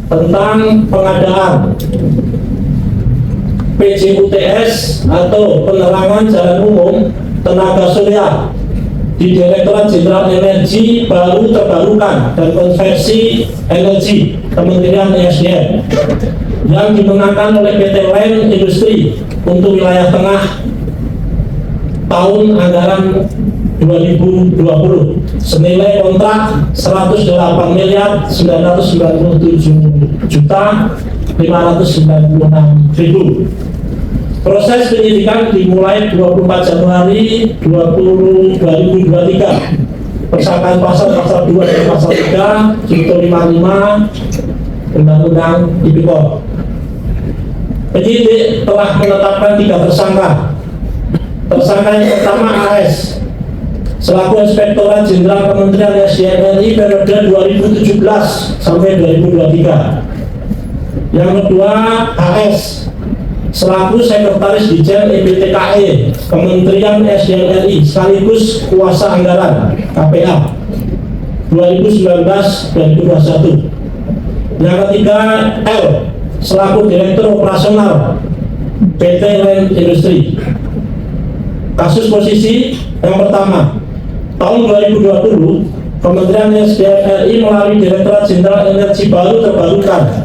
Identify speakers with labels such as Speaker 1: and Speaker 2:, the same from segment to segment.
Speaker 1: tentang pengadaan PJUTS atau penerangan jalan umum tenaga surya di Direktorat Jenderal Energi Baru Terbarukan dan Konversi Energi Kementerian ESDM yang dimenangkan oleh PT Line Industri untuk wilayah tengah tahun anggaran 2020 senilai kontrak 108.997.596.000. Proses penyidikan dimulai 24 Januari 2023 persangkaan pasal 2 dan pasal 3 junto 55 Undang-Undang Tipikor. Penyidik telah menetapkan 3 tersangka. Tersangka yang pertama AS selaku Inspektorat Jenderal Kementerian SDM RI periode 2017 sampai 2023. Yang kedua AS selaku Sekretaris Ditjen EPTKE Kementerian SDM RI sekaligus kuasa anggaran KPA 2019-2021. Yang ketiga L selaku Direktur Operasional PT Line Industri. Kasus posisi yang pertama, tahun 2020 Kementerian SDM RI melalui Direktorat Jenderal Energi Baru Terbarukan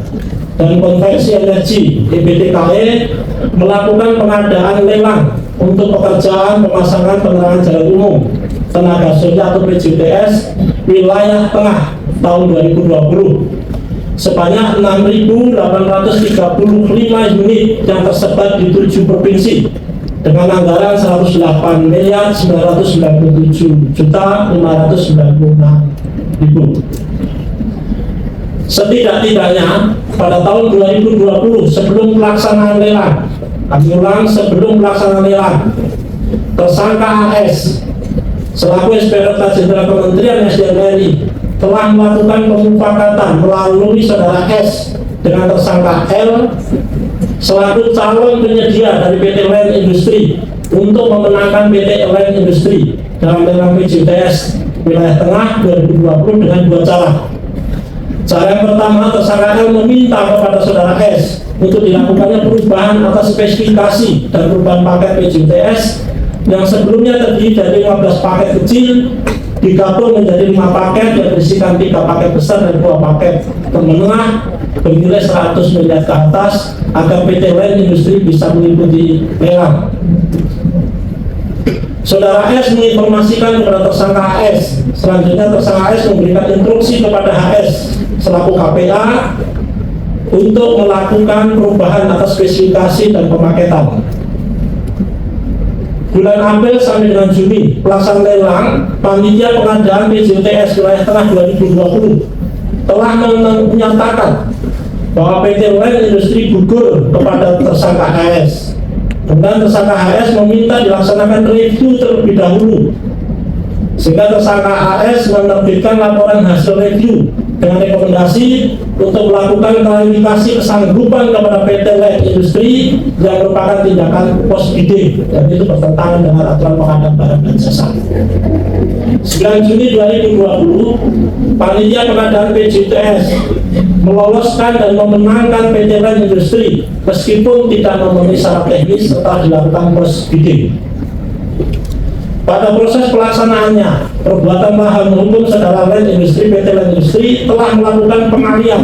Speaker 1: dan Konversi Energi (EPTKE) melakukan pengadaan lelang untuk pekerjaan pemasangan penerangan jalan umum tenaga surya atau PJUTS wilayah tengah tahun 2020 sebanyak 6.835 unit yang tersebar di 7 provinsi dengan anggaran 108.997.596.000. Setidak-tidaknya pada tahun 2020 sebelum pelaksanaan lelang, sebelum pelaksanaan lelang, tersangka AS selaku Inspektorat Jenderal Kementerian SDM RI telah melakukan pemufakatan melalui saudara S dengan tersangka L selaku calon penyedia dari PT Line Industri untuk memenangkan PT Line Industri dalam lelang PJUTS wilayah tengah 2020 dengan 2 cara. Cara yang pertama, tersangka L meminta kepada saudara S untuk dilakukannya perubahan atas spesifikasi dan perubahan paket PJUTS yang sebelumnya terdiri dari 15 paket kecil digabung menjadi 5 paket yang berisikan 3 paket besar dan 2 paket menengah bernilai 100 miliar ke atas agar PT Line Industri bisa mengikuti lelang. Saudara S menginformasikan kepada tersangka AS. Selanjutnya tersangka AS memberikan instruksi kepada HS selaku KPA untuk melakukan perubahan atas spesifikasi dan pemaketan. Bulan April sampai dengan Juni pelaksanaan lelang, panitia pengadaan PJUTS wilayah tengah 2020 telah menyatakan bahwa PT Line Industri gugur kepada tersangka AS. Kemudian tersangka AS meminta dilaksanakan review terlebih dahulu, sehingga tersangka AS menerbitkan laporan hasil review dengan rekomendasi untuk melakukan klarifikasi kesanggupan kepada PT Line Industri yang merupakan tindakan post bidding dan itu bertentangan dengan aturan pengadaan barang dan jasa. 9 Juni 2020, panitia pengadaan PJUTS meloloskan dan memenangkan PT Line Industri meskipun tidak memenuhi syarat teknis setelah dilakukan post bidding. Pada proses pelaksanaannya, perbuatan melawan hukum saudara Line Industri PT Line Industri telah melakukan pengalihan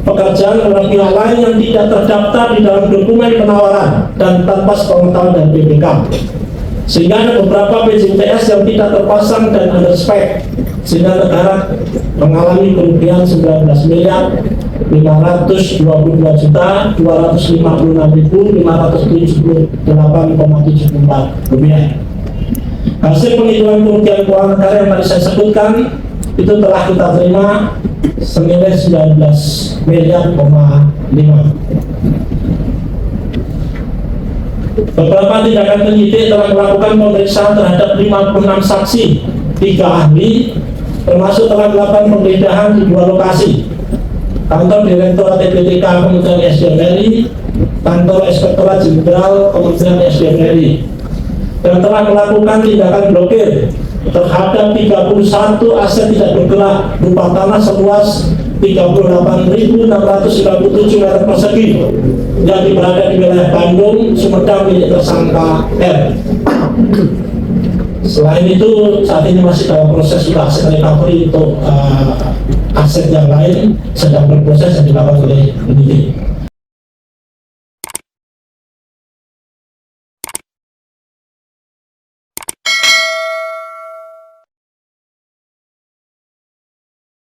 Speaker 1: pekerjaan kepada pihak lain yang tidak terdaftar di dalam dokumen penawaran dan tanpa sepengetahuan dari BPK, sehingga ada beberapa PJUTS yang tidak terpasang dan under spec, sehingga negara mengalami kerugian 19.256.578,74 rupiah. Hasil penghitungan kerugian keuangan negara yang tadi saya sebutkan itu telah kita terima senilai 19 miliar, 5. Beberapa tindakan penyidik telah melakukan pemeriksaan terhadap 56 saksi, 3 ahli, termasuk telah melakukan penggeledahan di 2 lokasi: kantor Direktorat EPTK Kementerian SDM RI, kantor Inspektorat Jenderal Kementerian SDM RI, dan telah melakukan tindakan blokir terhadap 31 aset tidak bergerak berupa tanah seluas 38.697 meter persegi yang berada di wilayah Bandung, Sumedang milik tersangka R. Selain itu, saat ini masih dalam proses sudah aset recovery untuk aset yang lain sedang berproses yang dilakukan oleh penyidik.